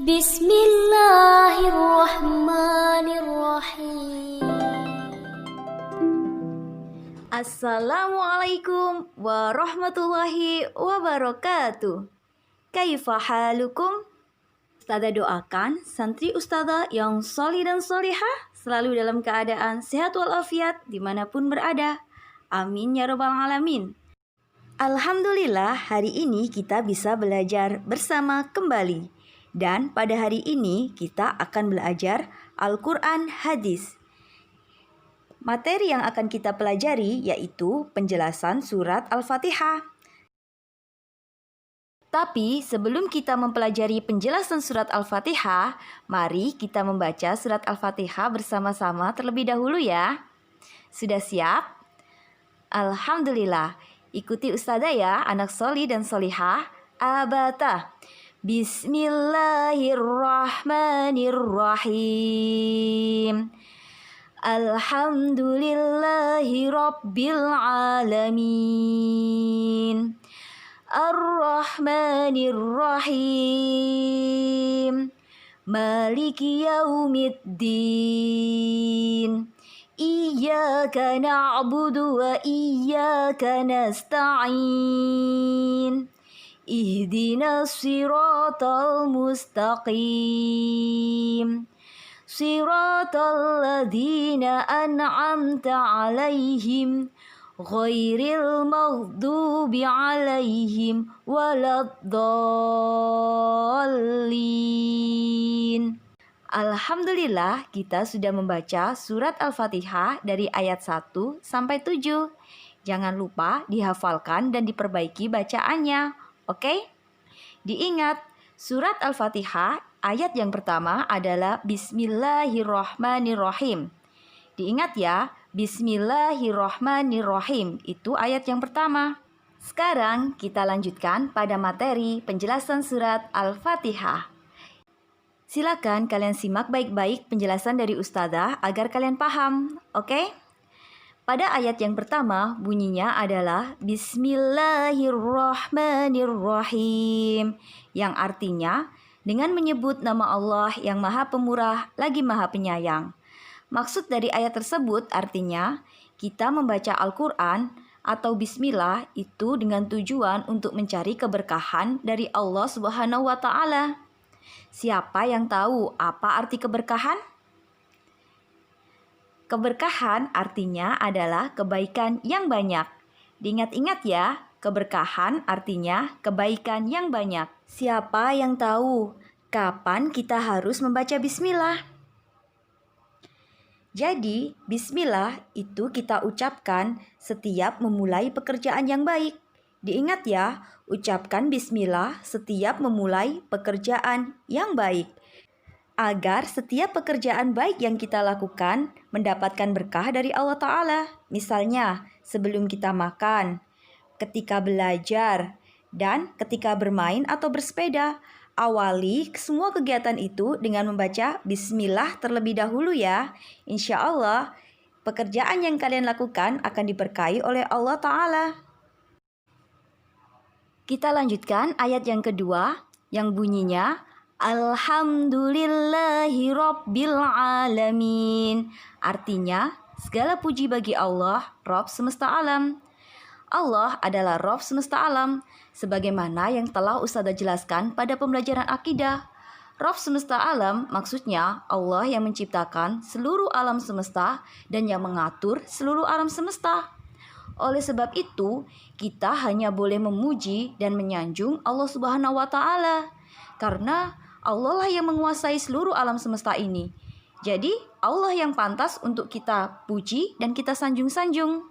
Bismillahirrahmanirrahim. Assalamualaikum warahmatullahi wabarakatuh. Kaifa halukum? Ustazah doakan santri ustazah yang solih dan solihah selalu dalam keadaan sehat walafiat dimanapun berada. Amin ya rabbal alamin. Alhamdulillah hari ini kita bisa belajar bersama kembali. Dan pada hari ini kita akan belajar Al-Quran Hadis. Materi yang akan kita pelajari yaitu penjelasan surat Al-Fatihah. Tapi sebelum kita mempelajari penjelasan surat Al-Fatihah, mari kita membaca surat Al-Fatihah bersama-sama terlebih dahulu ya. Sudah siap? Alhamdulillah. Ikuti ustazah ya, anak soli dan solihah. Abata. Bismillahirrahmanirrahim. Alhamdulillahi rabbil alamin. Ar-Rahmanir-Rahim. Maliki yaumiddin. Iyyaka na'budu wa iyyaka nasta'in. Ihdinas siratal mustaqim. Siratal ladzina an'amta 'alaihim ghairil maghdubi 'alaihim waladdallin. Alhamdulillah kita sudah membaca surat Al-Fatihah dari ayat 1 sampai 7. Jangan lupa dihafalkan dan diperbaiki bacaannya, oke? Diingat, surat Al-Fatihah ayat yang pertama adalah Bismillahirrahmanirrahim. Diingat ya, Bismillahirrahmanirrahim itu ayat yang pertama. Sekarang kita lanjutkan pada materi penjelasan surat Al-Fatihah. Silakan kalian simak baik-baik penjelasan dari ustazah agar kalian paham, oke? Pada ayat yang pertama bunyinya adalah Bismillahirrahmanirrahim, yang artinya dengan menyebut nama Allah yang Maha Pemurah lagi Maha Penyayang. Maksud dari ayat tersebut artinya kita membaca Al-Quran atau Bismillah itu dengan tujuan untuk mencari keberkahan dari Allah Subhanahu wa Ta'ala. Siapa yang tahu apa arti keberkahan? Keberkahan artinya adalah kebaikan yang banyak. Diingat-ingat ya, keberkahan artinya kebaikan yang banyak. Siapa yang tahu kapan kita harus membaca bismillah? Jadi, bismillah itu kita ucapkan setiap memulai pekerjaan yang baik. Diingat ya, ucapkan bismillah setiap memulai pekerjaan yang baik. Agar setiap pekerjaan baik yang kita lakukan mendapatkan berkah dari Allah Ta'ala. Misalnya, sebelum kita makan, ketika belajar, dan ketika bermain atau bersepeda. Awali semua kegiatan itu dengan membaca bismillah terlebih dahulu ya. Insya Allah, pekerjaan yang kalian lakukan akan diberkahi oleh Allah Ta'ala. Kita lanjutkan ayat yang kedua yang bunyinya Alhamdulillahi rabbil alamin. Artinya, segala puji bagi Allah, Rabb semesta alam. Allah adalah Rabb semesta alam, sebagaimana yang telah ustazah jelaskan pada pembelajaran akidah. Rabb semesta alam maksudnya Allah yang menciptakan seluruh alam semesta dan yang mengatur seluruh alam semesta. Oleh sebab itu, kita hanya boleh memuji dan menyanjung Allah Subhanahu wa Ta'ala, karena Allah lah yang menguasai seluruh alam semesta ini. Jadi, Allah yang pantas untuk kita puji dan kita sanjung-sanjung.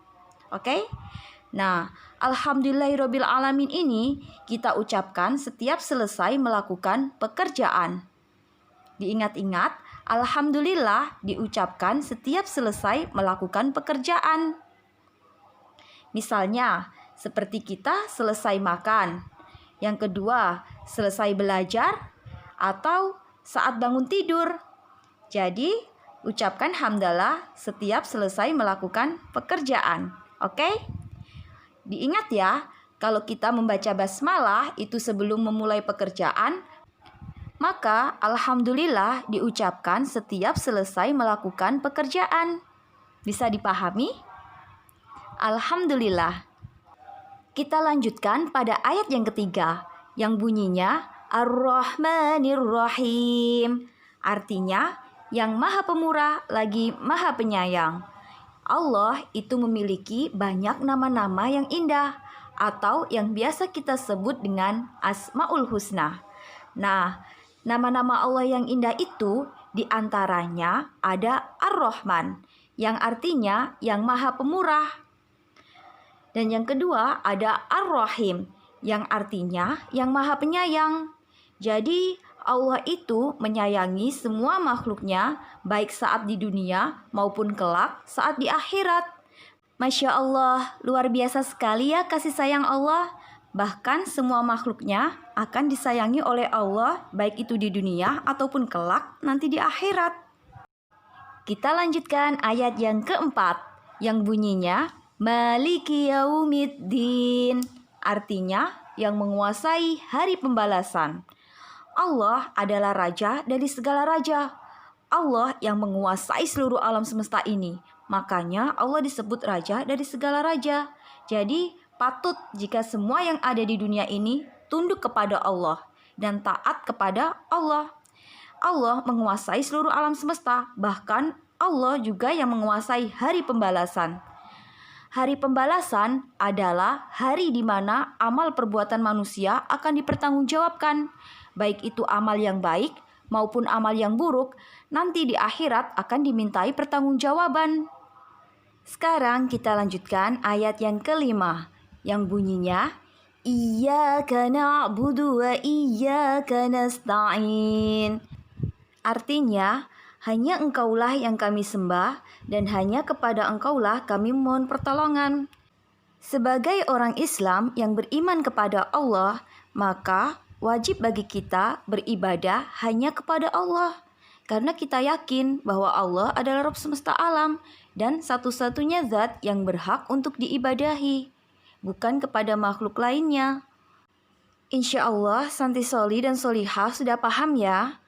Oke? Nah, Alhamdulillahirabbil alamin ini kita ucapkan setiap selesai melakukan pekerjaan. Diingat-ingat, Alhamdulillah diucapkan setiap selesai melakukan pekerjaan. Misalnya, seperti kita selesai makan. Yang kedua, selesai belajar atau saat bangun tidur. Jadi, ucapkan hamdalah setiap selesai melakukan pekerjaan. Oke? Diingat ya, kalau kita membaca basmalah itu sebelum memulai pekerjaan, Maka alhamdulillah diucapkan setiap selesai melakukan pekerjaan. Bisa dipahami? Alhamdulillah. Kita lanjutkan pada ayat yang ketiga, yang bunyinya Ar-Rahmanir Rahim. Artinya, yang Maha Pemurah lagi Maha Penyayang. Allah itu memiliki banyak nama-nama yang indah atau yang biasa kita sebut dengan Asmaul Husna. Nah, nama-nama Allah yang indah itu diantaranya ada Ar-Rahman, yang artinya yang Maha Pemurah. Dan yang kedua ada Ar-Rahim, yang artinya yang Maha Penyayang. Jadi Allah itu menyayangi semua makhluknya, baik saat di dunia maupun kelak saat di akhirat. Masya Allah, luar biasa sekali ya kasih sayang Allah. Bahkan semua makhluknya akan disayangi oleh Allah, baik itu di dunia ataupun kelak nanti di akhirat. Kita lanjutkan ayat yang keempat, yang bunyinya Maliki Yaumiddin, artinya yang menguasai hari pembalasan. Allah adalah raja dari segala raja. Allah yang menguasai seluruh alam semesta ini. Makanya Allah disebut raja dari segala raja. Jadi patut jika semua yang ada di dunia ini tunduk kepada Allah dan taat kepada Allah. Allah menguasai seluruh alam semesta, bahkan Allah juga yang menguasai hari pembalasan. Hari pembalasan adalah hari di mana amal perbuatan manusia akan dipertanggungjawabkan, baik itu amal yang baik maupun amal yang buruk, nanti di akhirat akan dimintai pertanggungjawaban. Sekarang kita lanjutkan ayat yang kelima, yang bunyinya Iyyaka na'budu wa iyyaka nasta'in. Artinya, hanya Engkaulah yang kami sembah dan hanya kepada Engkaulah kami mohon pertolongan. Sebagai orang Islam yang beriman kepada Allah, maka wajib bagi kita beribadah hanya kepada Allah. Karena kita yakin bahwa Allah adalah Rabb semesta alam dan satu-satunya zat yang berhak untuk diibadahi, bukan kepada makhluk lainnya. Insya Allah Santi Soli dan Solihah sudah paham ya?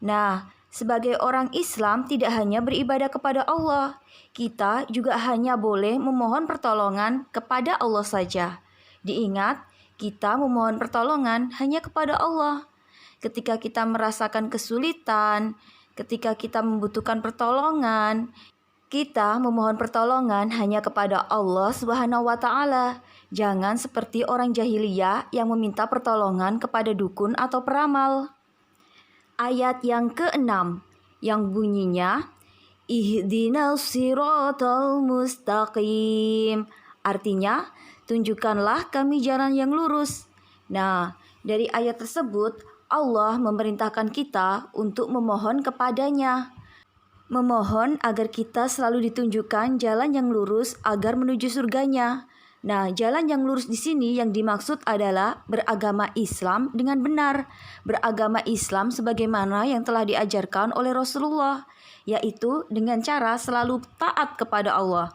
Nah, sebagai orang Islam tidak hanya beribadah kepada Allah, kita juga hanya boleh memohon pertolongan kepada Allah saja. Diingat, kita memohon pertolongan hanya kepada Allah. Ketika kita merasakan kesulitan, ketika kita membutuhkan pertolongan, kita memohon pertolongan hanya kepada Allah Subhanahu wa Ta'ala. Jangan seperti orang jahiliyah yang meminta pertolongan kepada dukun atau peramal. Ayat yang keenam, yang bunyinya Ihdinas siratal mustaqim. Artinya, tunjukkanlah kami jalan yang lurus. Nah, dari ayat tersebut Allah memerintahkan kita untuk memohon kepadanya. Memohon agar kita selalu ditunjukkan jalan yang lurus agar menuju surganya. Nah, jalan yang lurus di sini yang dimaksud adalah beragama Islam dengan benar. Beragama Islam sebagaimana yang telah diajarkan oleh Rasulullah, yaitu dengan cara selalu taat kepada Allah,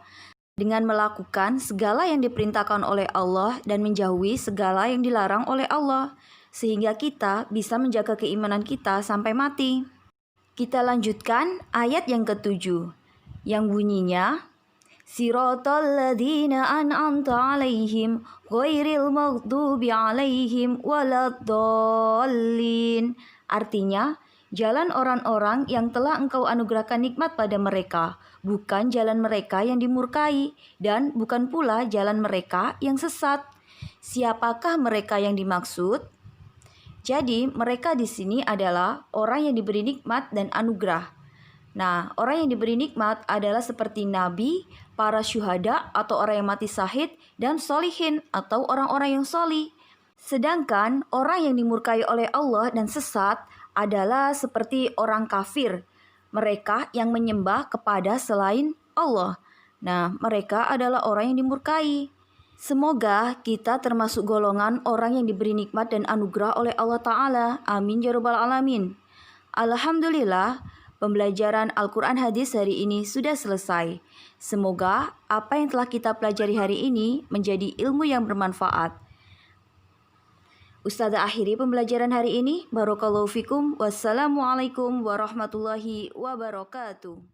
dengan melakukan segala yang diperintahkan oleh Allah dan menjauhi segala yang dilarang oleh Allah, sehingga kita bisa menjaga keimanan kita sampai mati. Kita lanjutkan ayat yang ketujuh, yang bunyinya Siratal ladzina an'amta 'alaihim ghairil maghdubi 'alaihim waladdallin. Artinya, jalan orang-orang yang telah Engkau anugerahkan nikmat pada mereka, bukan jalan mereka yang dimurkai dan bukan pula jalan mereka yang sesat. Siapakah mereka yang dimaksud? Jadi, mereka di sini adalah orang yang diberi nikmat dan anugerah. Nah, orang yang diberi nikmat adalah seperti nabi, para syuhada atau orang yang mati syahid, dan solihin atau orang-orang yang soli. Sedangkan orang yang dimurkai oleh Allah dan sesat adalah seperti orang kafir, mereka yang menyembah kepada selain Allah. Nah, mereka adalah orang yang dimurkai. Semoga kita termasuk golongan orang yang diberi nikmat dan anugerah oleh Allah Ta'ala. Amin ya rabbal alamin. Alhamdulillah, pembelajaran Al-Quran Hadis hari ini sudah selesai. Semoga apa yang telah kita pelajari hari ini menjadi ilmu yang bermanfaat. Ustazah akhiri pembelajaran hari ini. Barakallahu fikum. Wassalamualaikum warahmatullahi wabarakatuh.